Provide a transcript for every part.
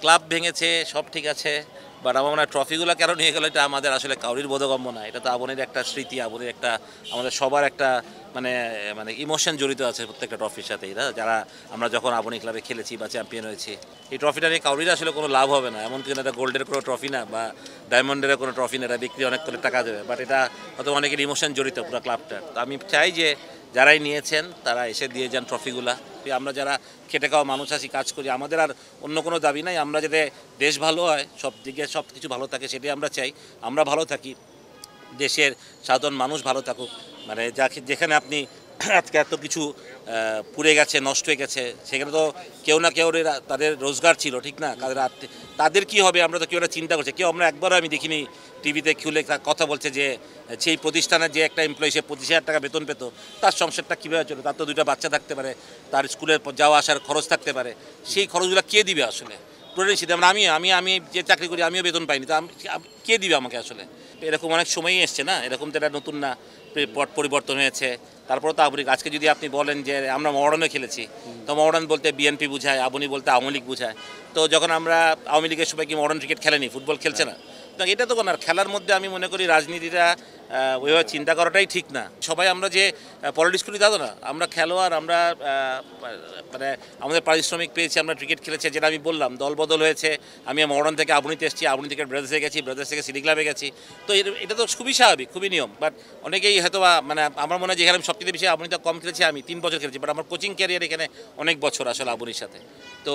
Club ভেঙেছে, সব ঠিক আছে, বাট আমার মনে হয় ট্রফিগুলো কেন নিয়ে গেল এটা আমাদের আসলে কাউরির বোধগম্য না। এটা তো আবনের একটা স্মৃতি, আবনের একটা, আমাদের সবার একটা মানে মানে ইমোশন জড়িত আছে প্রত্যেকটা ট্রফির সাথেই না। যারা আমরা যখন আবনি ক্লাবে খেলেছি বা চ্যাম্পিয়ন হয়েছি, এই ট্রফিটা নিয়ে কাউরির আসলে কোনো লাভ হবে না। এমন কিন্তু এটা গোল্ডের কোনো ট্রফি না বা ডায়মন্ডের কোনো ট্রফি না, এটা বিক্রি অনেক করে টাকা দেবে, বাট এটা হয়তো অনেকের ইমোশন জড়িত পুরো ক্লাবটার। তো আমি চাই যে যারাই নিয়েছেন তারা এসে দিয়ে যান ট্রফিগুলা। আমরা যারা খেটে খাওয়া মানুষ আছি, কাজ করি, আমাদের আর অন্য কোনো দাবি নাই। আমরা যাতে দেশ ভালো হয়, সব দিকে সব কিছু ভালো থাকে সেটাই আমরা চাই। আমরা ভালো থাকি, দেশের সাধারণ মানুষ ভালো থাকুক। মানে যেখানে আপনি আজকে এত কিছু পুড়ে গেছে, নষ্ট হয়ে গেছে, সেখানে তো কেউ না কেউ তাদের রোজগার ছিল, ঠিক না? তাদের কি হবে আমরা তো কেউ একটা চিন্তা করছে। কেউ আমরা একবারও আমি দেখিনি টিভিতে খুলে কথা বলছে যে সেই প্রতিষ্ঠানের যে একটা এমপ্লয়ি সে 25,000 টাকা বেতন পেত, তার সংসারটা কীভাবে চলে, তার তো দুটো বাচ্চা থাকতে পারে, তার স্কুলের যাওয়া আসার খরচ থাকতে পারে, সেই খরচগুলো কে দিবে আসলে? প্রতিষ্ঠিত আমি আমি আমি যে চাকরি করি আমিও বেতন পাইনি, তো কে দিবে আমাকে আসলে? এরকম অনেক সময়ই এসছে না, এরকম তো এটা নতুন না, পট পরিবর্তন হয়েছে। তারপর তো আজকে যদি আপনি বলেন যে আমরা মডার্নে খেলেছি, তো মডার্ন বলতে বিএনপি বোঝায়, আবনি বলতে আওয়ামী লীগ বোঝায়। তো যখন আমরা আওয়ামী লীগের সবাই কি মডার্ন ক্রিকেট খেলেনি, ফুটবল খেলছে না? তো এটা তো কোনো, আর খেলার মধ্যে আমি মনে করি রাজনীতিটা ওইভাবে চিন্তা করাটাই ঠিক না। সবাই আমরা যে পলিটিক্স করি তা তো না, আমরা খেলোয়াড়, আমরা মানে আমাদের পারিশ্রমিক পেয়েছি, আমরা ক্রিকেট খেলেছি। যেটা আমি বললাম দল বদল হয়েছে, আমি মডার্ন থেকে আবনিতে এসেছি, আবনি থেকে ব্রাদার্সে গেছি, ব্রাদার্স থেকে সিটি ক্লাবে গেছি। তো এটা তো খুবই স্বাভাবিক, খুবই নিয়ম। বাট অনেকেই হয়তো মানে আমার মনে হয় যেখানে আমি সবচেয়ে বেশি আবনিতে কম খেলেছি, আমি 3 বছর খেলেছি, বাট আমার কোচিং ক্যারিয়ার এখানে অনেক বছর আসলে আবনির সাথে। তো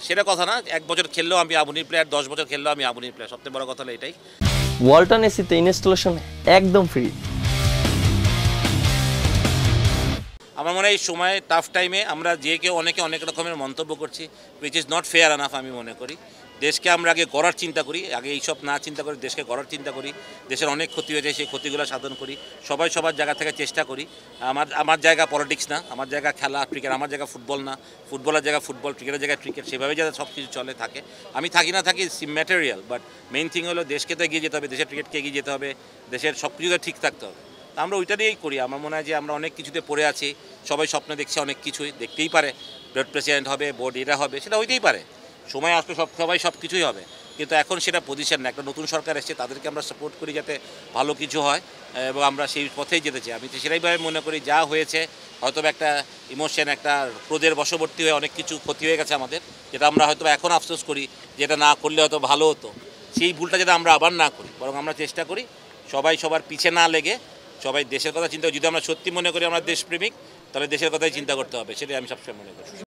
সেটা কথা না, 1 বছর খেললেও আমি আবনির প্লেয়ার, 10 বছর খেললেও আমি আবনির প্লেয়ার। সবচেয়ে বড় কথা হলো এটাই। ওয়ালটন এসিতে ইনস্টলেশন একদম ফ্রি। আমার মনে হয় এই সময় টাফ টাইমে আমরা যে কেউ অনেকে অনেক রকমের মন্তব্য করছি, which is not fair enough. আমি মনে করি দেশকে আমরা আগে গড়ার চিন্তা করি, আগে এইসব না চিন্তা করি, দেশকে গড়ার চিন্তা করি। দেশের অনেক ক্ষতি হয়েছে, সেই ক্ষতিগুলো সাধন করি। সবাই সবার জায়গা থেকে চেষ্টা করি। আমার জায়গা পলিটিক্স না, আমার জায়গা খেলা ক্রিকেট, আমার জায়গা ফুটবল না, ফুটবলের জায়গা ফুটবল, ক্রিকেটের জায়গায় ক্রিকেট, সেভাবে যাতে সব কিছু চলে থাকে। আমি থাকি না থাকি ম্যাটেরিয়াল, বাট মেইন থিং হলো দেশকে তো এগিয়ে যেতে হবে, দেশের ক্রিকেটকে এগিয়ে যেতে হবে, দেশের সব কিছুতে ঠিক থাকতে হবে। আমরা ওইটা দিয়েই করি। আমার মনে হয় যে আমরা অনেক কিছুতে পড়ে আছি, সবাই স্বপ্ন দেখছে অনেক কিছুই, দেখতেই পারে বোর্ড প্রেসিডেন্ট হবে, বোর্ড এটা হবে, সেটা হইতেই পারে, সময় আসলে সবাই সব কিছুই হবে। কিন্তু এখন সেটা পজিশন না, একটা নতুন সরকার এসছে, তাদেরকে আমরা সাপোর্ট করি যাতে ভালো কিছু হয়, এবং আমরা সেই পথেই যেতে চাই। আমি তো সেটাইভাবে মনে করি যা হয়েছে হয়তো একটা ইমোশন, একটা ক্রোধের বশবর্তী হয়ে অনেক কিছু ক্ষতি হয়ে গেছে আমাদের, যেটা আমরা হয়তো এখন আফসোস করি, যেটা না করলে হয়তো ভালো হতো। সেই ভুলটা যাতে আমরা আবার না করি, বরং আমরা চেষ্টা করি সবাই সবার পিছে না লেগে সবাই দেশের কথা চিন্তা করি। যদি আমরা সত্যি মনে করি আমরা দেশপ্রেমিক, তাহলে দেশের কথাই চিন্তা করতে হবে, সেটাই আমি সবসময় মনে করি।